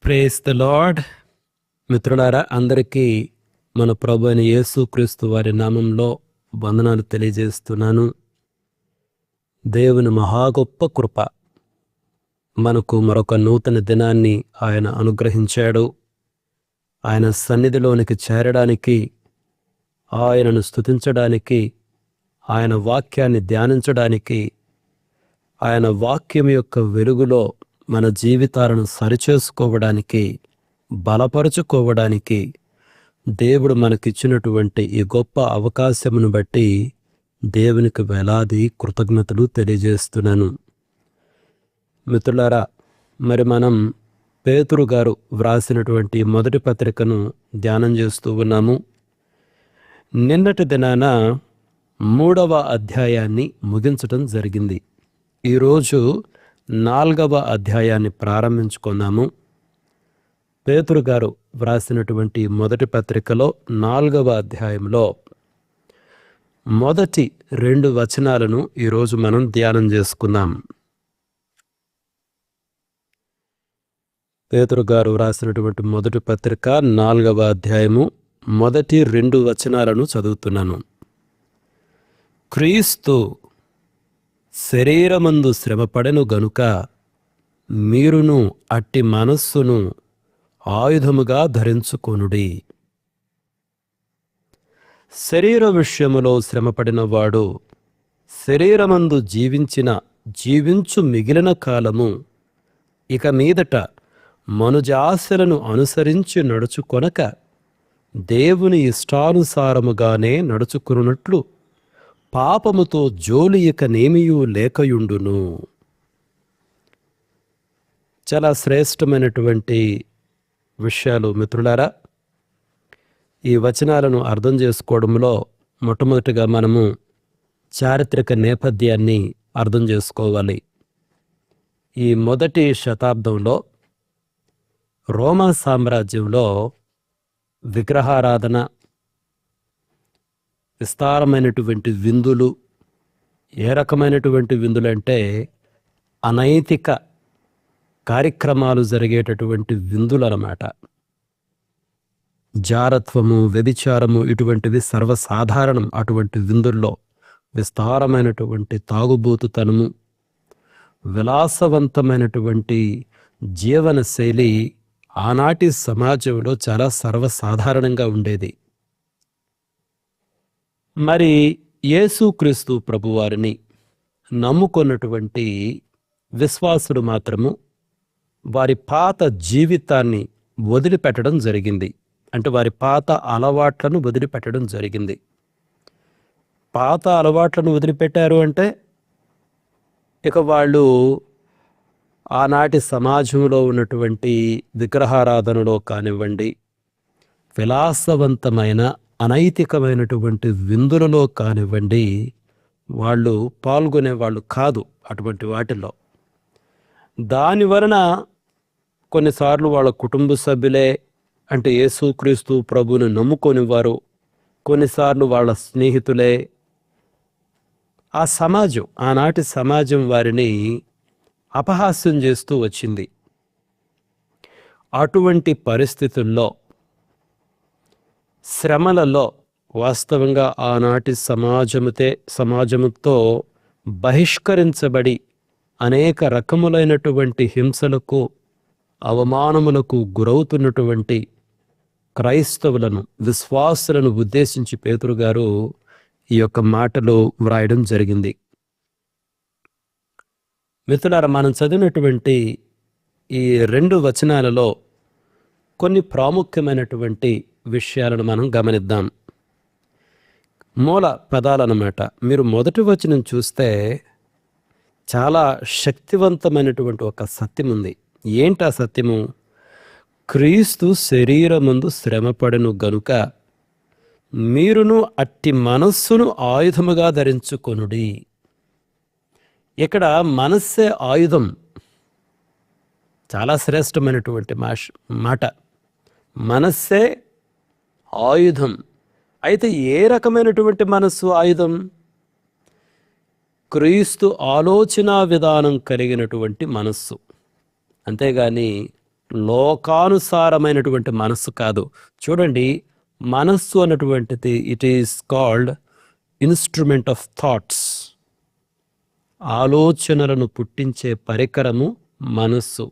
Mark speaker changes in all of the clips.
Speaker 1: Praise the lord. మిత్రులారా, అందరికీ మన ప్రభు అయిన యేసుక్రీస్తు వారి నామంలో వందనాలు తెలియజేస్తున్నాను. దేవుని మహా గొప్ప కృప, మనకు మరొక నూతన దినాన్ని ఆయన అనుగ్రహించాడు. ఆయన సన్నిధిలోనికి చేరడానికి, ఆయనను స్తుతించడానికి, ఆయన వాక్యాన్ని ధ్యానించడానికి, ఆయన వాక్యం యొక్క వెలుగులో మన జీవితాలను సరిచేసుకోవడానికి, బలపరుచుకోవడానికి దేవుడు మనకిచ్చినటువంటి ఈ గొప్ప అవకాశమును బట్టి దేవునికి వేలాది కృతజ్ఞతలు తెలియజేస్తున్నాను. మిత్రులారా, మరి మనం పేతురు గారు వ్రాసినటువంటి మొదటి పత్రికను ధ్యానం చేస్తూ ఉన్నాము. నిన్నటి దినాన 3వ అధ్యాయాన్ని ముగించటం జరిగింది. ఈరోజు 4వ అధ్యాయాన్ని ప్రారంభించుకున్నాము. పేతురు గారు వ్రాసినటువంటి మొదటి పత్రికలో 4వ అధ్యాయంలో మొదటి 2 వచనాలను ఈరోజు మనం ధ్యానం చేసుకుందాం. పేతురు గారు వ్రాసినటువంటి మొదటి పత్రిక 4వ అధ్యాయము మొదటి 2 వచనాలను చదువుతున్నాను. క్రీస్తు శరీరమందు శ్రమపడెను గనుక మీరును అట్టి మనస్సును ఆయుధముగా ధరించుకొనుడి. శరీర విషయములో శ్రమపడినవాడు శరీరమందు జీవించు మిగిలిన కాలము ఇక మీదట మనుజాశలను అనుసరించి నడుచుకొనక దేవుని ఇష్టానుసారముగానే నడుచుకున్నట్లు పాపముతో జోలి ఇక నేమియూ లేకయుండును. చాలా శ్రేష్టమైనటువంటి విషయాలు మిత్రులారా. ఈ వచనాలను అర్థం చేసుకోవడంలో మొట్టమొదటిగా మనము చారిత్రక నేపథ్యాన్ని అర్థం చేసుకోవాలి. ఈ మొదటి శతాబ్దంలో రోమా సామ్రాజ్యంలో విగ్రహారాధన, విస్తారమైనటువంటి విందులు, ఏ రకమైనటువంటి విందులంటే అనైతిక కార్యక్రమాలు జరిగేటటువంటి విందులు అన్నమాట. జారత్వము, వ్యభిచారము ఇటువంటివి సర్వసాధారణం. అటువంటి విందుల్లో విస్తారమైనటువంటి తాగుబోతుతనము, విలాసవంతమైనటువంటి జీవన శైలి ఆనాటి సమాజంలో చాలా సర్వసాధారణంగా ఉండేది. మరి యేసుక్రీస్తు ప్రభువారిని నమ్ముకున్నటువంటి విశ్వాసులు మాత్రము వారి పాత జీవితాన్ని వదిలిపెట్టడం జరిగింది. అంటే వారి పాత అలవాట్లను వదిలిపెట్టడం జరిగింది. పాత అలవాట్లను వదిలిపెట్టారు అంటే ఇక వాళ్ళు ఆనాటి సమాజంలో ఉన్నటువంటి విగ్రహారాధనలో కానివ్వండి, విలాసవంతమైన అనైతికమైనటువంటి విందులలో కానివ్వండి, వాళ్ళు పాల్గొనేవాళ్ళు కాదు అటువంటి వాటిల్లో. దాని వలన కొన్నిసార్లు వాళ్ళ కుటుంబ సభ్యులే, అంటే యేసుక్రీస్తు ప్రభువుని నమ్ముకొని వారు, కొన్నిసార్లు వాళ్ళ స్నేహితులే, ఆ సమాజం, ఆనాటి సమాజం వారిని అపహాస్యం చేస్తూ వచ్చింది. అటువంటి పరిస్థితుల్లో, శ్రమలలో వాస్తవంగా ఆనాటి సమాజముతో బహిష్కరించబడి అనేక రకములైనటువంటి హింసలకు, అవమానములకు గురవుతున్నటువంటి క్రైస్తవులను, విశ్వాసులను ఉద్దేశించి పేతురు గారు ఈ యొక్క మాటలు వ్రాయడం జరిగింది. మిత్రులారా, మనం చదివినటువంటి ఈ 2 వచనాలలో కొన్ని ప్రాముఖ్యమైనటువంటి విషయాలను మనం గమనిద్దాం. మూల పదాలన్నమాట. మీరు మొదటి వచనం చూస్తే చాలా శక్తివంతమైనటువంటి ఒక సత్యం ఉంది. ఏంటి ఆ సత్యము? క్రీస్తు శరీరమందు శ్రమపడెను గనుక మీరును అట్టి మనస్సును ఆయుధముగా ధరించుకొనుడి. ఇక్కడ మనస్సే ఆయుధం. చాలా శ్రేష్టమైనటువంటి మాట. మనస్సే ఆయుధం. అయితే ఏ రకమైనటువంటి మనస్సు ఆయుధం? క్రీస్తు ఆలోచన విధానం కలిగినటువంటి మనస్సు. అంతేగాని లోకానుసారమైనటువంటి మనస్సు కాదు. చూడండి, మనస్సు అన్నటువంటిది it is called instrument of thoughts. ఆలోచనలను పుట్టించే పరికరము మనస్సు.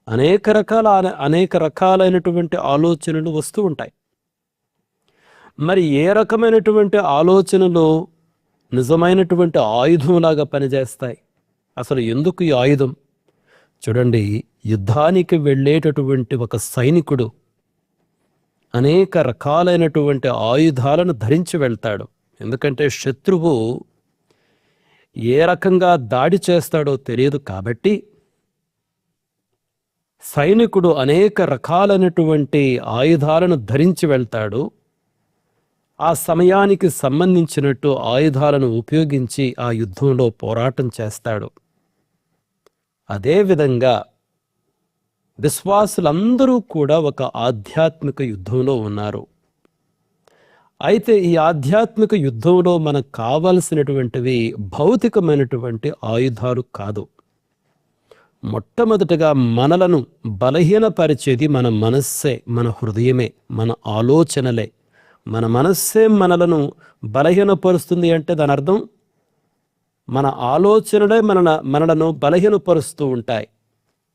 Speaker 1: అనేక రకాలైనటువంటి ఆలోచనలు వస్తూ ఉంటాయి. మరి ఏ రకమైనటువంటి ఆలోచనలు నిజమైనటువంటి ఆయుధంలాగా పనిచేస్తాయి? అసలు ఎందుకు ఈ ఆయుధం? చూడండి, యుద్ధానికి వెళ్ళేటటువంటి ఒక సైనికుడు అనేక రకాలైనటువంటి ఆయుధాలను ధరించి వెళ్తాడు. ఎందుకంటే శత్రువు ఏ రకంగా దాడి చేస్తాడో తెలియదు కాబట్టి సైనికుడు అనేక రకాలైనటువంటి ఆయుధాలను ధరించి వెళ్తాడు. ఆ సమయానికి సంబంధించినట్టు ఆయుధాలను ఉపయోగించి ఆ యుద్ధంలో పోరాటం చేస్తాడు. అదేవిధంగా విశ్వాసులందరూ కూడా ఒక ఆధ్యాత్మిక యుద్ధంలో ఉన్నారు. అయితే ఈ ఆధ్యాత్మిక యుద్ధంలో మనకు కావలసినటువంటివి భౌతికమైనటువంటి ఆయుధాలు కాదు. మొట్టమొదటిగా మనలను బలహీనపరిచేది మన మనస్సే, మన హృదయమే, మన ఆలోచనలే. మన మనస్సే మనలను బలహీనపరుస్తుంది అంటే దాని అర్థం మన ఆలోచనలే మనలను బలహీనపరుస్తూ ఉంటాయి,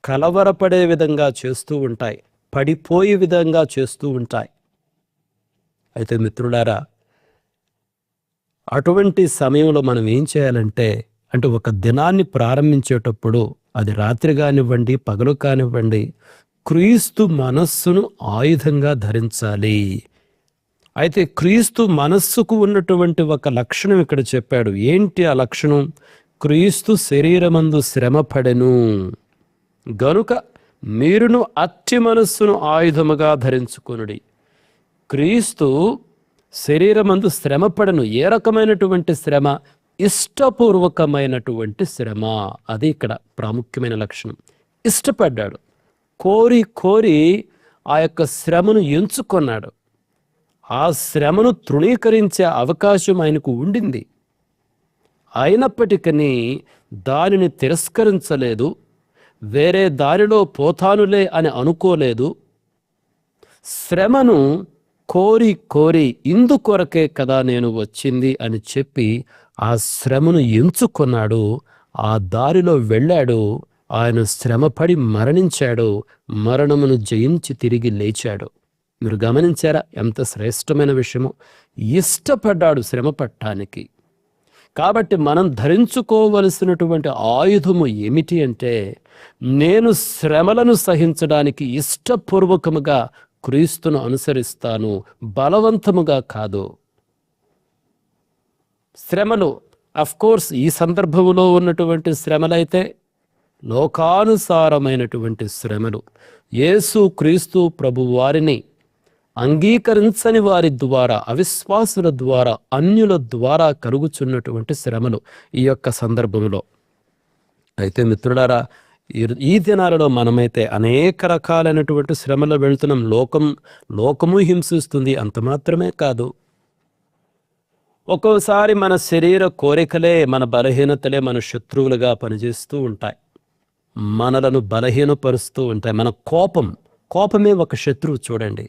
Speaker 1: కలవరపడే విధంగా చేస్తూ ఉంటాయి, పడిపోయే విధంగా చేస్తూ ఉంటాయి. అయితే మిత్రులారా, అటువంటి సమయంలో మనం ఏం చేయాలంటే, ఒక దినాన్ని ప్రారంభించేటప్పుడు అది రాత్రి కానివ్వండి, పగలు కానివ్వండి, క్రీస్తు మనస్సును ఆయుధంగా ధరించాలి. అయితే క్రీస్తు మనస్సుకు ఉన్నటువంటి ఒక లక్షణం ఇక్కడ చెప్పాడు. ఏంటి ఆ లక్షణం? క్రీస్తు శరీరమందు శ్రమపడెను గనుక మీరును అట్టి మనస్సును ఆయుధముగా ధరించుకొనుడి. క్రీస్తు శరీరమందు శ్రమపడను. ఏ రకమైనటువంటి శ్రమ? ఇష్టపూర్వకమైనటువంటి శ్రమ. అది ఇక్కడ ప్రాముఖ్యమైన లక్షణం. ఇష్టపడ్డాడు, కోరి కోరి ఆ యొక్క శ్రమను ఎంచుకున్నాడు. ఆ శ్రమను తృణీకరించే అవకాశం ఆయనకు ఉండింది. అయినప్పటికీ దానిని తిరస్కరించలేదు, వేరే దారిలో పోతానులే అని అనుకోలేదు. శ్రమను కోరి కోరి ఇందుకొరకే కదా నేను వచ్చింది అని చెప్పి ఆ శ్రమను ఎంచుకున్నాడు. ఆ దారిలో వెళ్ళాడు. ఆయన శ్రమపడి మరణించాడు. మరణమును జయించి తిరిగి లేచాడు. మీరు గమనించారా ఎంత శ్రేష్టమైన విషయమో? ఇష్టపడ్డాడు శ్రమ పట్టడానికి. కాబట్టి మనం ధరించుకోవలసినటువంటి ఆయుధము ఏమిటి అంటే, నేను శ్రమలను సహించడానికి ఇష్టపూర్వకముగా క్రీస్తును అనుసరిస్తాను, బలవంతముగా కాదు. శ్రమలు కోర్స్ ఈ సందర్భంలో ఉన్నటువంటి శ్రమలైతే లోకానుసారమైనటువంటి శ్రమలు. యేసు క్రీస్తు ప్రభు వారిని అంగీకరించని వారి ద్వారా, అవిశ్వాసుల ద్వారా, అన్యుల ద్వారా కలుగుచున్నటువంటి శ్రమలు ఈ యొక్క సందర్భంలో. అయితే మిత్రులారా, ఈ దినాలలో మనమైతే అనేక రకాలైనటువంటి శ్రమలో వెళ్తున్నాం. లోకము హింసిస్తుంది. అంత మాత్రమే కాదు, ఒక్కోసారి మన శరీర కోరికలే, మన బలహీనతలే మన శత్రువులుగా పనిచేస్తూ ఉంటాయి, మనలను బలహీనపరుస్తూ ఉంటాయి. మన కోపమే ఒక శత్రువు. చూడండి,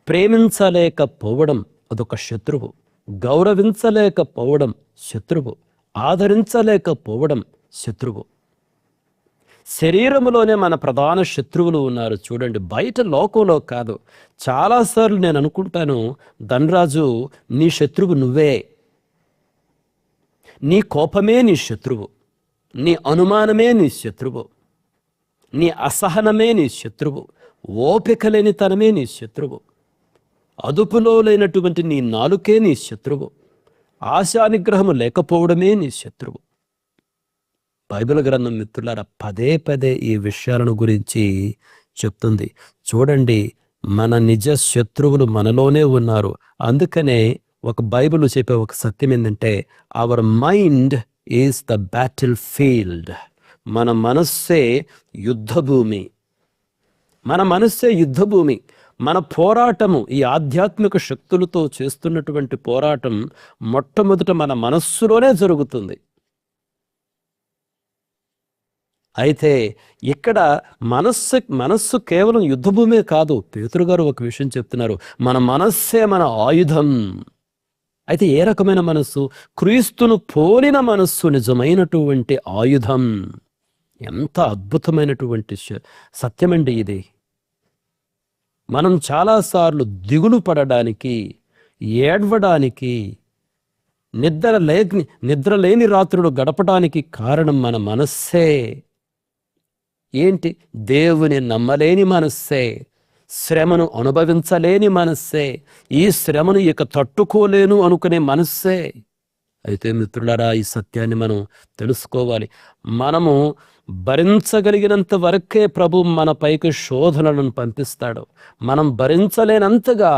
Speaker 1: ప్రేమించలేకపోవడం అదొక శత్రువు, గౌరవించలేకపోవడం శత్రువు, ఆదరించలేకపోవడం శత్రువు. శరీరంలోనే మన ప్రధాన శత్రువులు ఉన్నారు. చూడండి, బయట లోకంలో కాదు. చాలాసార్లు నేను అనుకుంటాను, ధనరాజు, నీ శత్రువు నువ్వే. నీ కోపమే నీ శత్రువు, నీ అనుమానమే నీ శత్రువు, నీ అసహనమే నీ శత్రువు, ఓపిక లేనితనమే నీ శత్రువు, అదుపులో లేనటువంటి నీ నాలుకే నీ శత్రువు, ఆశానిగ్రహము లేకపోవడమే నీ శత్రువు. బైబిల్ గ్రంథం మిత్రులారా పదే పదే ఈ విషయాలను గురించి చెప్తుంది. చూడండి, మన నిజ శత్రువులు మనలోనే ఉన్నారు. అందుకనే ఒక బైబిల్ చెప్పే ఒక సత్యం ఏంటంటే, our mind is the battle field. మన మనస్సే యుద్ధభూమి. మన మనస్సే యుద్ధభూమి. మన పోరాటము, ఈ ఆధ్యాత్మిక శక్తులతో చేస్తున్నటువంటి పోరాటం మొట్టమొదట మన మనస్సులోనే జరుగుతుంది. అయితే ఇక్కడ మనస్సు కేవలం యుద్ధభూమే కాదు. పేతురు గారు ఒక విషయం చెప్తున్నారు, మన మనస్సే మన ఆయుధం. అయితే ఏ రకమైన మనస్సు? క్రీస్తును పోలిన మనస్సు నిజమైనటువంటి ఆయుధం. ఎంత అద్భుతమైనటువంటి సత్యమండి ఇది. మనం చాలాసార్లు దిగులు పడడానికి, ఏడ్వడానికి, నిద్రలేని రాత్రులు గడపడానికి కారణం మన మనస్సే. ఏంటి? దేవుని నమ్మలేని మనస్సే, శ్రమను అనుభవించలేని మనస్సే, ఈ శ్రమను ఇక తట్టుకోలేను అనుకునే మనస్సే. అయితే మిత్రులారా, ఈ సత్యాన్ని మనం తెలుసుకోవాలి. మనము భరించగలిగినంత వరకే ప్రభు మన పైకి శోధనలను పంపిస్తాడు. మనం భరించలేనంతగా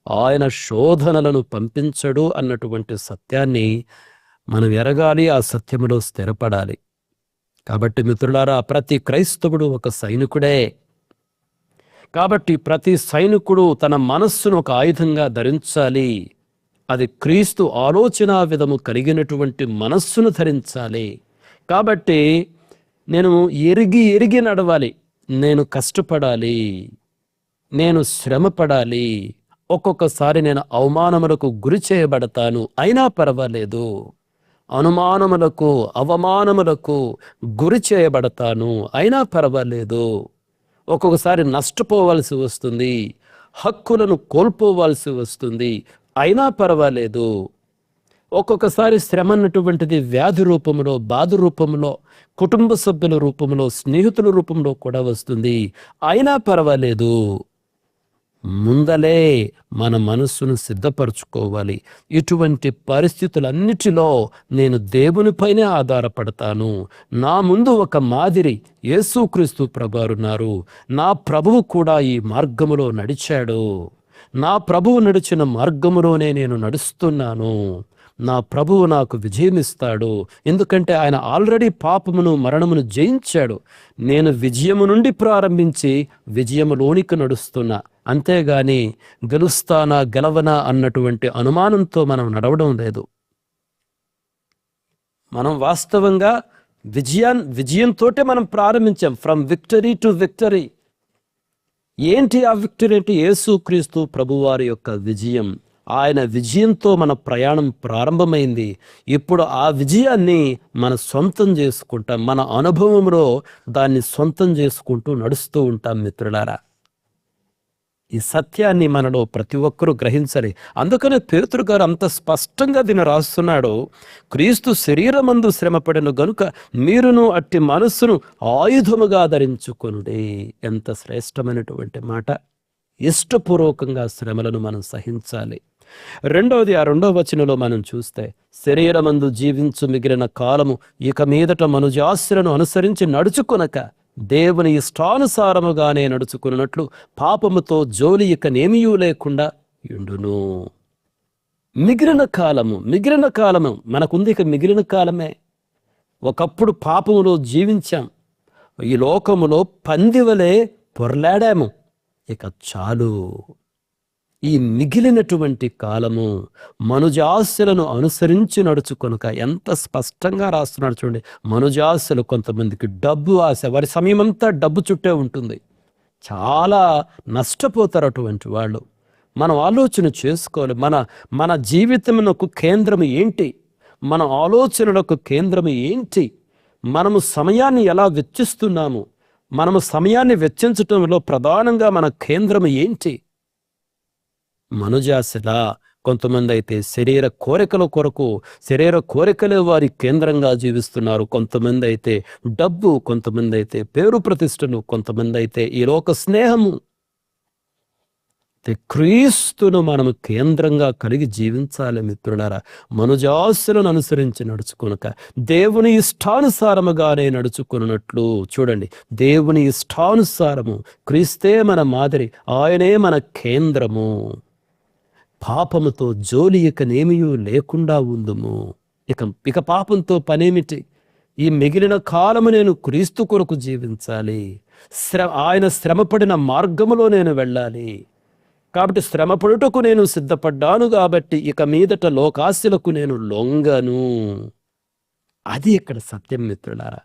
Speaker 1: ఆయన శోధనలను పంపించడు అన్నటువంటి సత్యాన్ని మనం ఎరగాలి, ఆ సత్యములో స్థిరపడాలి. కాబట్టి మిత్రులారా, ప్రతి క్రైస్తవుడు ఒక సైనికుడే. కాబట్టి ప్రతి సైనికుడు తన మనస్సును ఒక ఆయుధంగా ధరించాలి. అది క్రీస్తు ఆలోచన విధము కలిగినటువంటి మనస్సును ధరించాలి. కాబట్టి నేను ఎరిగి నడవాలి. నేను కష్టపడాలి, నేను శ్రమపడాలి. ఒక్కొక్కసారి నేను అవమానములకు గురి చేయబడతాను, అయినా పర్వాలేదు. అనుమానములకు, అవమానములకు గురి చేయబడతాను, అయినా పర్వాలేదు. ఒక్కొక్కసారి నష్టపోవాల్సి వస్తుంది, హక్కులను కోల్పోవాల్సి వస్తుంది, అయినా పర్వాలేదు. ఒక్కొక్కసారి శ్రమ అన్నటువంటిది వ్యాధి రూపంలో, బాధ రూపంలో, కుటుంబ సభ్యుల రూపంలో, స్నేహితుల రూపంలో కూడా వస్తుంది, అయినా పర్వాలేదు. ముందలే మన మనస్సును సిద్ధపరచుకోవాలి. ఇటువంటి పరిస్థితులన్నిటిలో నేను దేవునిపైనే ఆధారపడతాను. నా ముందు ఒక మాదిరి యేసుక్రీస్తు ప్రభువారు ఉన్నారు. నా ప్రభువు కూడా ఈ మార్గములో నడిచాడు. నా ప్రభువు నడిచిన మార్గములోనే నేను నడుస్తున్నాను. నా ప్రభువు నాకు విజయమిస్తాడు. ఎందుకంటే ఆయన ఆల్రెడీ పాపమును, మరణమును జయించాడు. నేను విజయము నుండి ప్రారంభించి విజయములోనికి నడుస్తున్నా. అంతేగాని గెలుస్తానా గెలవనా అన్నటువంటి అనుమానంతో మనం నడవడం లేదు. మనం వాస్తవంగా విజయంతోటే మనం ప్రారంభించాం. From victory to victory. ఏంటి ఆ విక్టరీ? అంటే యేసుక్రీస్తు ప్రభువారి యొక్క విజయం. ఆయన విజయంతో మన ప్రయాణం ప్రారంభమైంది. ఇప్పుడు ఆ విజయాన్ని మన సొంతం చేసుకుంటాం. మన అనుభవంలో దాన్ని సొంతం చేసుకుంటూ నడుస్తూ ఉంటాం. మిత్రులారా, ఈ సత్యాన్ని మనలో ప్రతి ఒక్కరూ గ్రహించాలి. అందుకనే పేతురు గారు అంత స్పష్టంగా దీన్ని రాస్తున్నాడు. క్రీస్తు శరీరమందు శ్రమపడెను గనుక మీరును అట్టి మనస్సును ఆయుధముగా ధరించుకొనుడి. ఎంత శ్రేష్టమైనటువంటి మాట. ఇష్టపూర్వకంగా శ్రమలను మనం సహించాలి. రెండవది, ఆ 2వ వచనంలో మనం చూస్తే, శరీరమందు జీవించు మిగిలిన కాలము ఇక మీదట మనుజాశ్రను అనుసరించి నడుచుకొనక దేవుని ఇష్టానుసారముగానే నడుచుకున్నట్లు పాపముతో జోలి ఇక నేమియూ లేకుండా యుండును. మిగిలిన కాలము మనకుంది. ఇక మిగిలిన కాలమే. ఒకప్పుడు పాపములో జీవించాం, ఈ లోకములో పందివలే పొరలాడాము. ఇక చాలు. ఈ మిగిలినటువంటి కాలము మనుజాశలను అనుసరించి నడుచుకొనుక. ఎంత స్పష్టంగా రాస్తున్నాడు చూడండి. మనుజాశలు, కొంతమందికి డబ్బు ఆశ, వారి సమయం అంతా డబ్బు చుట్టే ఉంటుంది. చాలా నష్టపోతారు అటువంటి వాళ్ళు. మనం ఆలోచన చేసుకోవాలి. మన జీవితమునకు కేంద్రం ఏంటి? మన ఆలోచనలకు కేంద్రం ఏంటి? మనము సమయాన్ని ఎలా వెచ్చిస్తున్నాము? మనము సమయాన్ని వెచ్చించటంలో ప్రధానంగా మన కేంద్రం ఏంటి? మనుజాశలా. కొంతమంది అయితే శరీర కోరికల కొరకు, శరీర కోరికలే వారి కేంద్రంగా జీవిస్తున్నారు. కొంతమంది అయితే డబ్బు, కొంతమంది అయితే పేరు ప్రతిష్టలు, కొంతమంది అయితే ఈ లోక స్నేహము. క్రీస్తును మనము కేంద్రంగా కలిగి జీవించాలి మిత్రులారా. మనుజాశలను అనుసరించి నడుచుకొనక దేవుని ఇష్టానుసారముగానే నడుచుకున్నట్లు. చూడండి, దేవుని ఇష్టానుసారము. క్రీస్తే మన మాదిరి, ఆయనే మన కేంద్రము. పాపముతో జోలి ఇక నేమియూ లేకుండా ఉందుము. ఇక పాపంతో పనేమిటి? ఈ మిగిలిన కాలము నేను క్రీస్తు కొరకు జీవించాలి. ఆయన శ్రమపడిన మార్గములో నేను వెళ్ళాలి. కాబట్టి శ్రమపడుటకు నేను సిద్ధపడ్డాను. కాబట్టి ఇక మీదట లోకాశలకు నేను లొంగను. అది ఇక్కడ సత్యం మిత్రులారా.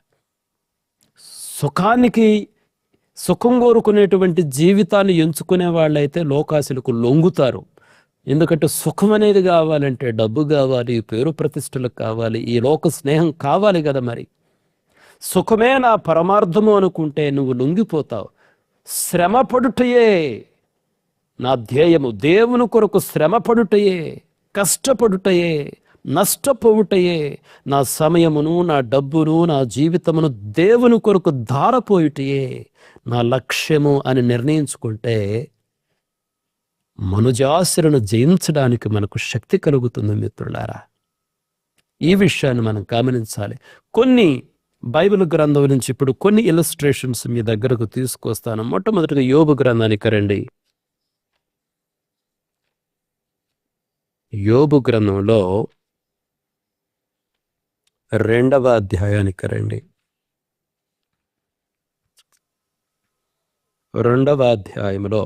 Speaker 1: సుఖం కోరుకునేటువంటి జీవితాన్ని ఎంచుకునే వాళ్ళైతే లోకాశలకు లొంగుతారు. ఎందుకంటే సుఖం అనేది కావాలంటే డబ్బు కావాలి, పేరు ప్రతిష్టలు కావాలి, ఈ లోక స్నేహం కావాలి కదా. మరి సుఖమే నా పరమార్థము అనుకుంటే నువ్వు లొంగిపోతావు. శ్రమ పడుటయే నా ధ్యేయము, దేవుని కొరకు శ్రమ పడుటయే, కష్టపడుటయే, నష్టపోవుటయే, నా సమయమును, నా డబ్బును, నా జీవితమును దేవుని కొరకు ధారపోయుటయే నా లక్ష్యము అని నిర్ణయించుకుంటే మనుజాశలను జయించడానికి మనకు శక్తి కలుగుతుంది మిత్రులారా. ఈ విషయాన్ని మనం గమనించాలి. కొన్ని బైబిల్ గ్రంథం నుంచి ఇప్పుడు కొన్ని ఇలస్ట్రేషన్స్ మీ దగ్గరకు తీసుకొస్తాను. మొట్టమొదటిగా యోబు గ్రంథానికి రండి. యోబు గ్రంథంలో 2వ అధ్యాయానికి రండి. 2వ అధ్యాయంలో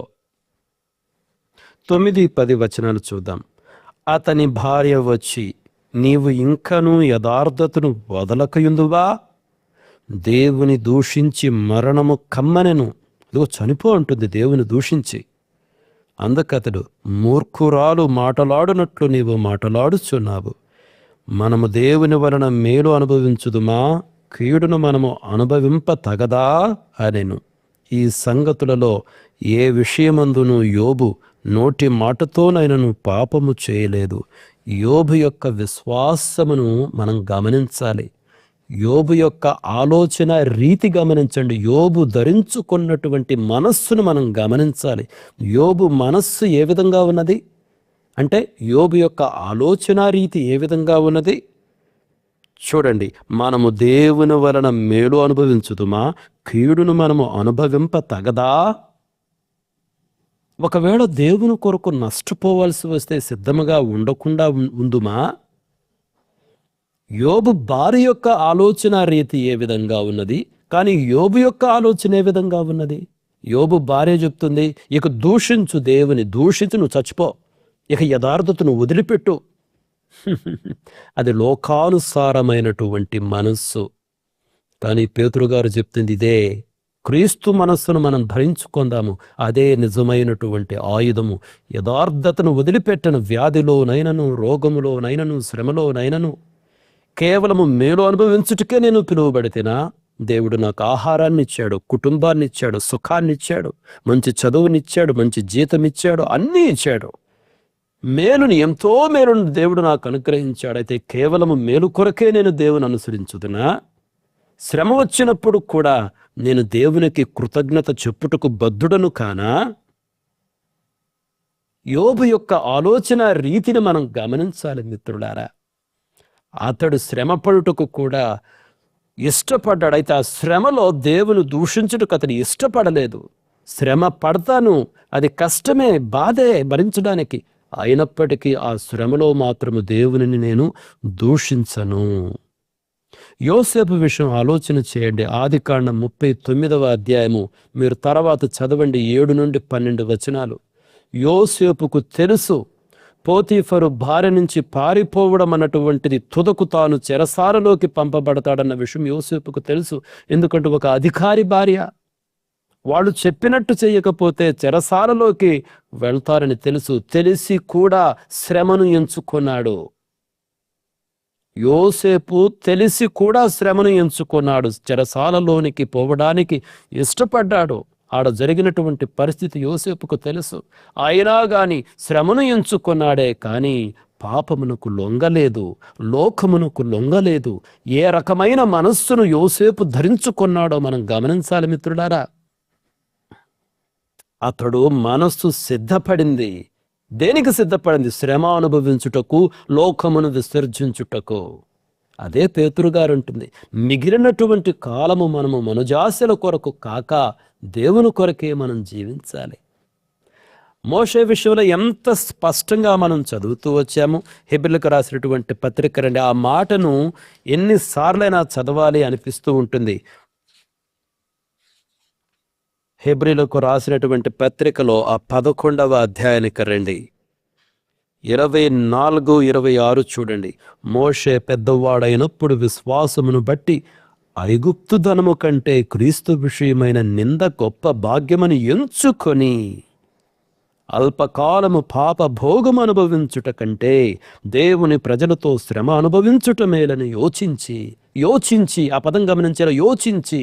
Speaker 1: 9-10 వచనాలు చూద్దాం. అతని భార్య వచ్చి, నీవు ఇంకనూ యథార్థతను వదలకయుందువా? దేవుని దూషించి మరణము కమ్మనెను. ఇదిగో చనిపో అంటుంది దేవుని దూషించి. అందుకతడు, మూర్ఖురాలు మాటలాడునట్లు నీవు మాటలాడుచున్నావు. మనము దేవుని వలన మేలు అనుభవించుదుమా? కీడును మనము అనుభవింప తగదా అనెను. ఈ సంగతులలో ఏ విషయమందును యోబు నోటి మాటతోనైనను పాపము చేయలేదు. యోబు యొక్క విశ్వాసమును మనం గమనించాలి. యోబు యొక్క ఆలోచన రీతి గమనించండి. యోబు ధరించుకున్నటువంటి మనస్సును మనం గమనించాలి. యోబు మనస్సు ఏ విధంగా ఉన్నది అంటే, యోబు యొక్క ఆలోచన రీతి ఏ విధంగా ఉన్నది చూడండి. మనము దేవుని వలన మేలు అనుభవించుదుమా? కీడును మనము అనుభవింప తగదా? ఒకవేళ దేవుని కొరకు నష్టపోవాల్సి వస్తే సిద్ధముగా ఉండకుండా ఉందుమా? యోబు భార్య యొక్క ఆలోచన రీతి ఏ విధంగా ఉన్నది, కానీ యోబు యొక్క ఆలోచన ఏ విధంగా ఉన్నది? యోబు భార్య చెప్తుంది, ఇక దూషించు, దేవుని దూషించు, నువ్వు చచ్చిపో, ఇక యథార్థతను వదిలిపెట్టు. అది లోకానుసారమైనటువంటి మనస్సు. కానీ పేతురు గారు చెప్తుంది ఇదే. క్రీస్తు మనస్సును మనం ధరించుకుందాము, అదే నిజమైనటువంటి ఆయుధము. యథార్థతను వదిలిపెట్టను. వ్యాధిలోనైనను, రోగములోనైనను, శ్రమలోనైనను కేవలము మేలు అనుభవించుటకే నేను పిలువబడితేనా? దేవుడు నాకు ఆహారాన్ని ఇచ్చాడు, కుటుంబాన్ని ఇచ్చాడు, సుఖాన్ని ఇచ్చాడు, మంచి చదువునిచ్చాడు, మంచి జీతం ఇచ్చాడు, అన్నీ ఇచ్చాడు. మేలుని, ఎంతో మేలును దేవుడు నాకు అనుగ్రహించాడు. అయితే కేవలము మేలు కొరకే నేను దేవుని అనుసరించుదునా? శ్రమ వచ్చినప్పుడు కూడా నేను దేవునికి కృతజ్ఞత చెప్పుటకు బద్ధుడను కానా? యోబు యొక్క ఆలోచన రీతిని మనం గమనించాలి మిత్రులారా. అతడు శ్రమ పడుటకు కూడా ఇష్టపడ్డాడు. అయితే ఆ శ్రమలో దేవుని దూషించుటకు అతడు ఇష్టపడలేదు. శ్రమ పడతాను, అది కష్టమే, బాధే భరించడానికి. అయినప్పటికీ ఆ శ్రమలో మాత్రము దేవునిని నేను దూషించను. యోసేపు విషయం ఆలోచన చేయండి. ఆదికాండం 39వ అధ్యాయము మీరు తర్వాత చదవండి, 7-12 వచనాలు. యోసేపుకు తెలుసు పోతీఫరు భార్య నుంచి పారిపోవడం అన్నటువంటిది తుదకు తాను చెరసాలలోకి పంపబడతాడన్న విషయం యోసేపుకు తెలుసు. ఎందుకంటే ఒక అధికారి భార్య, వాళ్ళు చెప్పినట్టు చేయకపోతే చెరసాలలోకి వెళ్తారని తెలుసు. తెలిసి కూడా శ్రమను ఎంచుకున్నాడు. యోసేపు తెలిసి కూడా శ్రమను ఎంచుకున్నాడు. చెరసాలలోనికి పోవడానికి ఇష్టపడ్డాడు. ఆడ జరిగినటువంటి పరిస్థితి యోసేపుకు తెలుసు. అయినా గాని శ్రమను ఎంచుకున్నాడే కానీ పాపమునకు లొంగలేదు, లోకమునకు లొంగలేదు. ఏ రకమైన మనస్సును యోసేపు ధరించుకున్నాడో మనం గమనించాలి మిత్రులారా. అతడు మనస్సు సిద్ధపడింది. దేనికి సిద్ధపడింది? శ్రమ అనుభవించుటకు, లోకమును విసర్జించుటకు. అదే పేతురు గారు ఉంటుంది, మిగిలినటువంటి కాలము మనము మనుజాశల కొరకు కాక దేవుని కొరకే మనం జీవించాలి. మోషే విషయంలో ఎంత స్పష్టంగా మనం చదువుతూ వచ్చాము. హెబ్రీలకు రాసినటువంటి పత్రిక రండి. ఆ మాటను ఎన్నిసార్లైనా చదవాలి అనిపిస్తూ ఉంటుంది. హెబ్రీలకు రాసినటువంటి పత్రికలో ఆ 11వ అధ్యాయానికి రండి. 24-26 చూడండి. మోషే పెద్దవాడైనప్పుడు విశ్వాసమును బట్టి ఐగుప్తు ధనము కంటే క్రీస్తు విషయమైన నింద గొప్ప భాగ్యమని ఎంచుకొని అల్పకాలము పాప భోగము అనుభవించుట కంటే దేవుని ప్రజలతో శ్రమ అనుభవించుట మేలని యోచించి ఆ పదం గమనించారో, యోచించి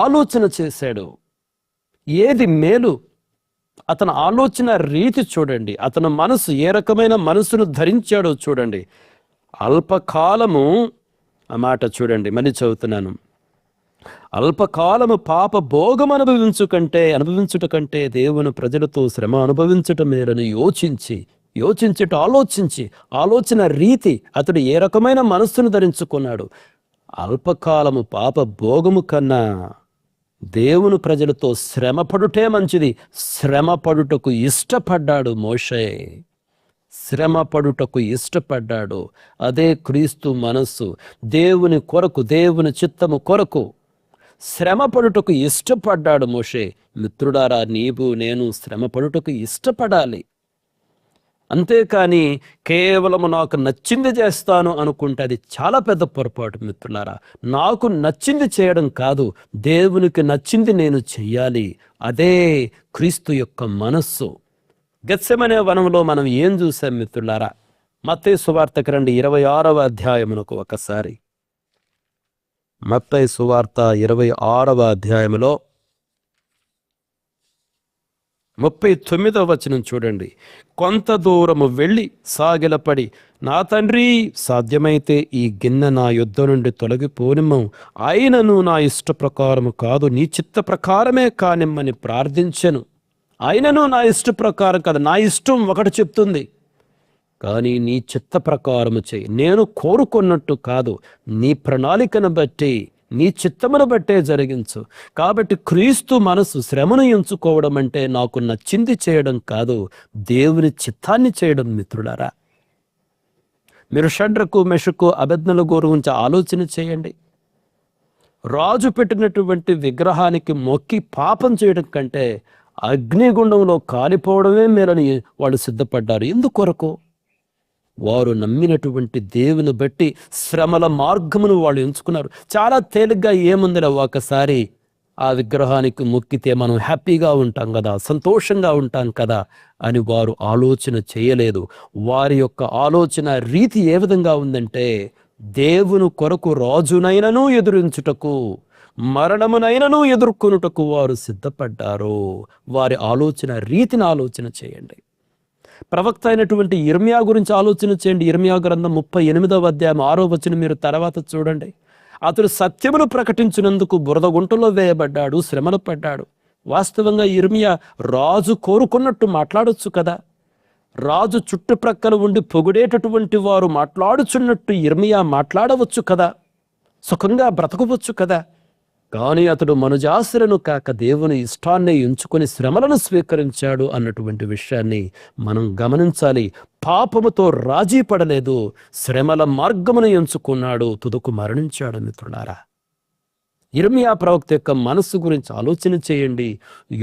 Speaker 1: ఆలోచన చేశాడు. ఏది మేలు? అతని ఆలోచన రీతి చూడండి, అతని మనసు ఏ రకమైన మనసును ధరించాడో చూడండి. అల్పకాలము, ఆ మాట చూడండి, మళ్ళీ చదువుతున్నాను. అల్పకాలము పాప భోగం అనుభవించుట కంటే దేవుని ప్రజలతో శ్రమ అనుభవించుట మేలని ఆలోచన రీతి అతడు ఏ రకమైన మనస్సును ధరించుకున్నాడు. అల్పకాలము పాప భోగము కన్నా దేవుని ప్రజలతో శ్రమపడుటే మంచిది. శ్రమపడుటకు ఇష్టపడ్డాడు మోషే, శ్రమపడుటకు ఇష్టపడ్డాడు. అదే క్రీస్తు మనస్సు. దేవుని కొరకు, దేవుని చిత్తము కొరకు శ్రమపడుటకు ఇష్టపడ్డాడు మోషే. మిత్రుడారా, నీవు నేను శ్రమపడుటకు ఇష్టపడాలి. అంతేకాని కేవలము నాకు నచ్చింది చేస్తాను అనుకుంటే అది చాలా పెద్ద పొరపాటు మిత్రులారా. నాకు నచ్చింది చేయడం కాదు, దేవునికి నచ్చింది నేను చెయ్యాలి. అదే క్రీస్తు యొక్క మనస్సు. గెత్సెమనే వనంలో మనం ఏం చూసాం మిత్రులారా? మత్తయి సువార్తకు రండి, 26వ అధ్యాయమునకు ఒకసారి. మత్తయి సువార్త 26వ అధ్యాయములో 39వ వచనం చూడండి. కొంత దూరము వెళ్ళి సాగిలపడి, నా తండ్రి, సాధ్యమైతే ఈ గిన్నె నా యుద్ధ నుండి తొలగిపోనిమ్ము, అయినను నా ఇష్ట ప్రకారము కాదు, నీ చిత్త ప్రకారమే కానిమ్మని ప్రార్థించెను. అయినను నా ఇష్ట ప్రకారం కాదు, నా ఇష్టం ఒకటి చెప్తుంది, కానీ నీ చిత్త ప్రకారము చేయి. నేను కోరుకున్నట్టు కాదు, నీ ప్రణాళికను బట్టి, నీ చిత్తమును బట్టే జరిగించు. కాబట్టి క్రీస్తు మనసు శ్రమను ఎంచుకోవడం అంటే నాకు నచ్చింది చేయడం కాదు, దేవుని చిత్తాన్ని చేయడం. మిత్రులారా, మీరు షడ్రకు, మెషకు, అబేద్నెగో గురించి ఆలోచన చేయండి. రాజు పెట్టినటువంటి విగ్రహానికి మొక్కి పాపం చేయడం కంటే అగ్నిగుండంలో కాలిపోవడమే మేలని వాళ్ళు సిద్ధపడ్డారు. ఎందుకొరకు? వారు నమ్మినటువంటి దేవుని బట్టి శ్రమల మార్గమును వాళ్ళు ఎంచుకున్నారు. చాలా తేలిగ్గా ఏముందిరా, ఒకసారి ఆ విగ్రహానికి మొక్కితే మనం హ్యాపీగా ఉంటాం కదా, సంతోషంగా ఉంటాం కదా అని వారు ఆలోచన చేయలేదు. వారి యొక్క ఆలోచన రీతి ఏ విధంగా ఉందంటే, దేవుని కొరకు రాజునైనను ఎదురించుటకు, మరణమునైనను ఎదుర్కొనుటకు వారు సిద్ధపడ్డారు. వారి ఆలోచన రీతిని ఆలోచన చేయండి. ప్రవక్త అయినటువంటి ఇర్మియా గురించి ఆలోచన చేయండి. ఇర్మియా గ్రంథం 38వ అధ్యాయం 6వ వచనం మీరు తర్వాత చూడండి. అతడు సత్యమును ప్రకటించినందుకు బురద గుంటలో వేయబడ్డాడు, శ్రమలు పడ్డాడు. వాస్తవంగా ఇర్మియా రాజు కోరుకున్నట్టు మాట్లాడొచ్చు కదా, రాజు చుట్టుప్రక్కల ఉండి పొగిడేటటువంటి వారు మాట్లాడుచున్నట్టు ఇర్మియా మాట్లాడవచ్చు కదా, సుఖంగా బ్రతకవచ్చు కదా. కానీ అతడు మనుజాశ్రను కాక దేవుని ఇష్టాన్ని ఎంచుకొని శ్రమలను స్వీకరించాడు అన్నటువంటి విషయాన్ని మనం గమనించాలి. పాపముతో రాజీ పడలేదు, శ్రమల మార్గమును ఎంచుకున్నాడు, తుదకు మరణించాడు. మిత్రులారా, ఇర్మియా ప్రవక్త యొక్క మనస్సు గురించి ఆలోచన చేయండి.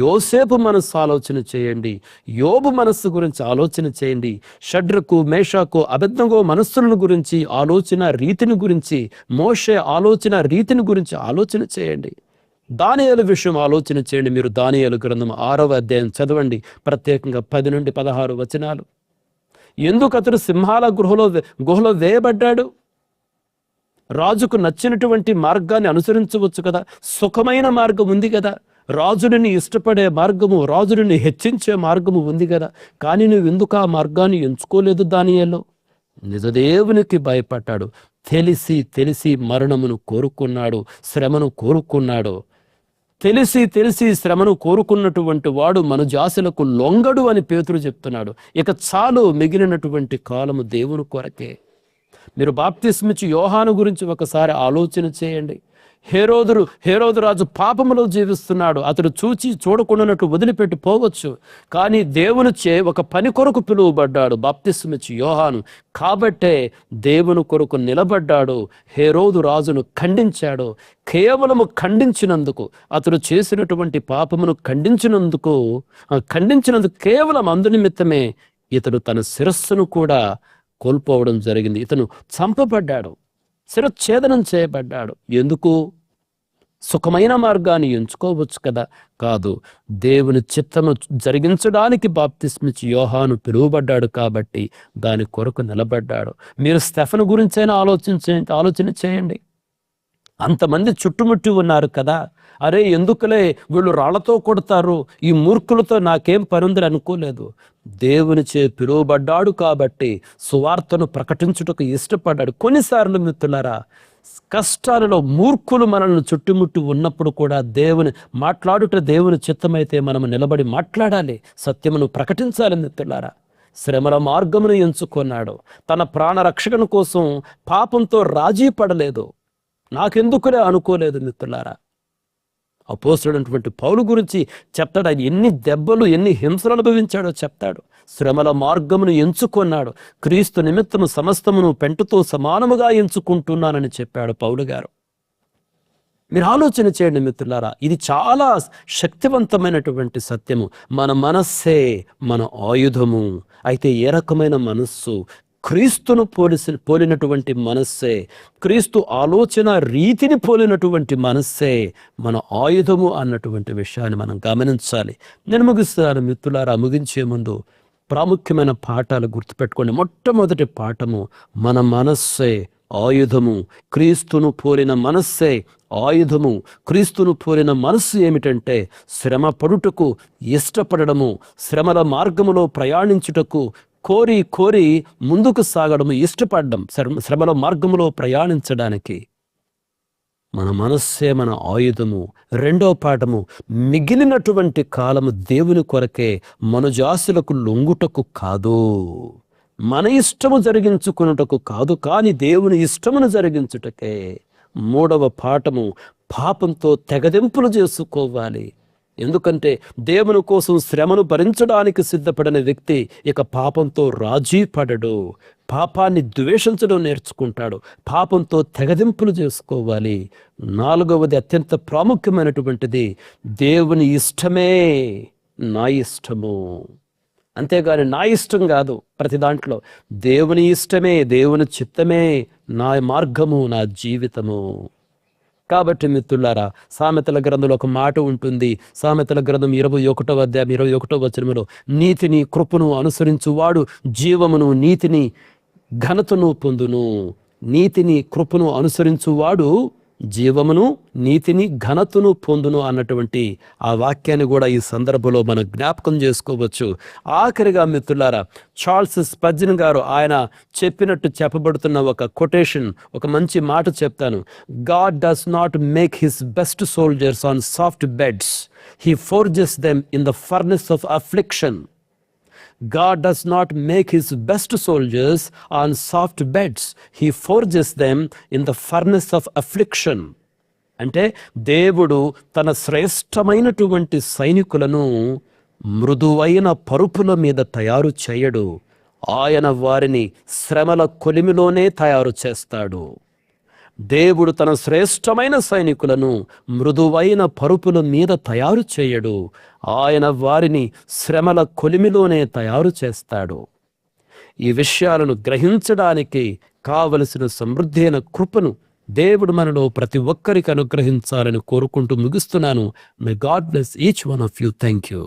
Speaker 1: యోసేపు మనస్సు ఆలోచన చేయండి. యోబు మనస్సు గురించి ఆలోచన చేయండి. షడ్రకు, మేషాకు, అబేద్నెగో మనస్సులను గురించి, ఆలోచన రీతిని గురించి, మోషే ఆలోచన రీతిని గురించి ఆలోచన చేయండి. దానియేలు విషయం ఆలోచన చేయండి. మీరు దానియేలు గ్రంథం 6వ అధ్యాయం చదవండి, ప్రత్యేకంగా 10 నుండి 16 వచనాలు. ఎందుకు అతడు సింహాల గుహలో వేయబడ్డాడు? రాజుకు నచ్చినటువంటి మార్గాన్ని అనుసరించవచ్చు కదా, సుఖమైన మార్గం ఉంది కదా, రాజుని ఇష్టపడే మార్గము, రాజుని హెచ్చించే మార్గము ఉంది కదా. కానీ నువ్వు ఎందుకు ఆ మార్గాన్ని ఎంచుకోలేదు? దానియేలు నిజదేవునికి భయపడ్డాడు. తెలిసి మరణమును కోరుకున్నాడు, శ్రమను కోరుకున్నాడు. తెలిసి శ్రమను కోరుకున్నటువంటి వాడు మనుజాసులకు లొంగడు అని పేతురు చెప్తున్నాడు. ఇక చాలు, మిగిలినటువంటి కాలము దేవుని కొరకే. మీరు బాప్తిస్మిచ్చి యోహాను గురించి ఒకసారి ఆలోచన చేయండి. హేరోదు రాజు పాపములో జీవిస్తున్నాడు. అతడు చూడకుండానట్టు వదిలిపెట్టి పోవచ్చు, కానీ దేవునిచే ఒక పని కొరకు పిలువబడ్డాడు బాప్తిస్మిచ్చి యోహాను. కాబట్టే దేవుని కొరకు నిలబడ్డాడు. హేరోదు రాజును ఖండించాడు. కేవలము ఖండించినందుకు, అతడు చేసినటువంటి పాపమును ఖండించినందుకు కేవలం అందునిమిత్తమే ఇతడు తన శిరస్సును కూడా కోల్పోవడం జరిగింది. ఇతను చంపబడ్డాడు, శిరచ్ఛేదనం చేయబడ్డాడు. ఎందుకు? సుఖమైన మార్గాన్ని ఎంచుకోవచ్చు కదా. కాదు, దేవుని చిత్తము జరిగించడానికి బాప్తిస్మిచ్చి యోహాను పిలువబడ్డాడు కాబట్టి దాని కొరకు నిలబడ్డాడు. మీరు స్టెఫను గురించైనా ఆలోచన చేయండి. అంతమంది చుట్టుముట్టి ఉన్నారు కదా. అరే ఎందుకులే వీళ్ళు రాళ్లతో కొడతారు, ఈ మూర్ఖులతో నాకేం పనుందని అనుకోలేదు. దేవునిచే పిలువబడ్డాడు కాబట్టి సువార్తను ప్రకటించుటకు ఇష్టపడ్డాడు. కొన్నిసార్లు మిత్రులారా, కష్టాలలో మూర్ఖులు మనల్ని చుట్టుముట్టి ఉన్నప్పుడు కూడా మాట్లాడుట దేవుని చిత్తమైతే మనము నిలబడి మాట్లాడాలి, సత్యమును ప్రకటించాలి. మిత్రులారా, శ్రమల మార్గమును ఎంచుకున్నాడు. తన ప్రాణ రక్షణ కోసం పాపంతో రాజీ పడలేదు. నాకెందుకులే అనుకోలేదు. మిత్రులారా, అపోస్తలుడైనటువంటి పౌలు గురించి చెప్తాడు. ఆయన ఎన్ని దెబ్బలు, ఎన్ని హింసలు అనుభవించాడో చెప్తాడు. శ్రమల మార్గమును ఎంచుకున్నాడు. క్రీస్తు నిమిత్తము సమస్తమును పెంటతో సమానముగా ఎంచుకుంటున్నానని చెప్పాడు పౌలు గారు. మీరు ఆలోచన చేయండి మిత్రులారా, ఇది చాలా శక్తివంతమైనటువంటి సత్యము. మన మనస్సే మన ఆయుధము. అయితే ఏ రకమైన మనస్సు? క్రీస్తును పోలినటువంటి మనస్సే, క్రీస్తు ఆలోచన రీతిని పోలినటువంటి మనస్సే మన ఆయుధము అన్నటువంటి విషయాన్ని మనం గమనించాలి. నేను ముగిస్తాను మిత్రులారా. ముగించే ముందు ప్రాముఖ్యమైన పాఠాలు గుర్తుపెట్టుకోండి. మొట్టమొదటి పాఠము, మన మనస్సే ఆయుధము. క్రీస్తును పోలిన మనస్సే ఆయుధము. క్రీస్తును పోలిన మనస్సు ఏమిటంటే శ్రమ పడుటకు ఇష్టపడము, శ్రమల మార్గములో ప్రయాణించుటకు కోరి ముందుకు సాగడము, ఇష్టపడడం, శ్రమల మార్గములో ప్రయాణించడానికి మన మనస్సే మన ఆయుధము. రెండో పాఠము, మిగిలినటువంటి కాలము దేవుని కొరకే, మనుజాసులకు లొంగుటకు కాదు, మన ఇష్టము జరిగించుకున్నటకు కాదు, కానీ దేవుని ఇష్టమును జరిగించుటకే. మూడవ పాఠము, పాపంతో తెగదెంపులు చేసుకోవాలి. ఎందుకంటే దేవుని కోసం శ్రమను భరించడానికి సిద్ధపడిన వ్యక్తి ఇక పాపంతో రాజీ పడడు, పాపాన్ని ద్వేషించడం నేర్చుకుంటాడు, పాపంతో తెగదింపులు చేసుకోవాలి. నాలుగవది అత్యంత ప్రాముఖ్యమైనటువంటిది, దేవుని ఇష్టమే నా ఇష్టము. అంతేగాని నా ఇష్టం కాదు. ప్రతి దాంట్లో దేవుని ఇష్టమే, దేవుని చిత్తమే నా మార్గము, నా జీవితము. కాబట్టి మిత్రులారా, సామెతల గ్రంథంలో ఒక మాట ఉంటుంది. సామెతల గ్రంథం 21వ అధ్యాయం 21వ వచనములో, నీతిని కృపను అనుసరించువాడు జీవమును నీతిని ఘనతను పొందును. నీతిని కృపను అనుసరించువాడు జీవమును నీతిని ఘనతను పొందును అన్నటువంటి ఆ వాక్యాన్ని కూడా ఈ సందర్భంలో మనం జ్ఞాపకం చేసుకోవచ్చు. ఆఖరిగా మిత్రులారా, చార్ల్స్ స్పర్జన్ గారు ఆయన చెప్పినట్టు చెప్పబడుతున్న ఒక కొటేషన్, ఒక మంచి మాట చెప్తాను. God does not make his best soldiers on soft beds. He forges them in the furnace of affliction. God does not make his best soldiers on soft beds. He forges them in the furnace of affliction. అంటే దేవుడు తన శ్రేష్టమైనటువంటి సైనికులను మృదువైన పరుపుల మీద తయారు చేయడు. ఆయన వారిని శ్రమల కొలిమిలోనే తయారు చేస్తాడు. దేవుడు తన శ్రేష్టమైన సైనికులను మృదువైన పరుపుల మీద తయారు చేయడు. ఆయన వారిని శ్రమల కొలిమిలోనే తయారు చేస్తాడు. ఈ విషయాలను గ్రహించడానికి కావలసిన సమృద్ధి అయిన కృపను దేవుడు మనలో ప్రతి ఒక్కరికి అనుగ్రహించాలని కోరుకుంటూ ముగిస్తున్నాను. May God bless each one of you. Thank you.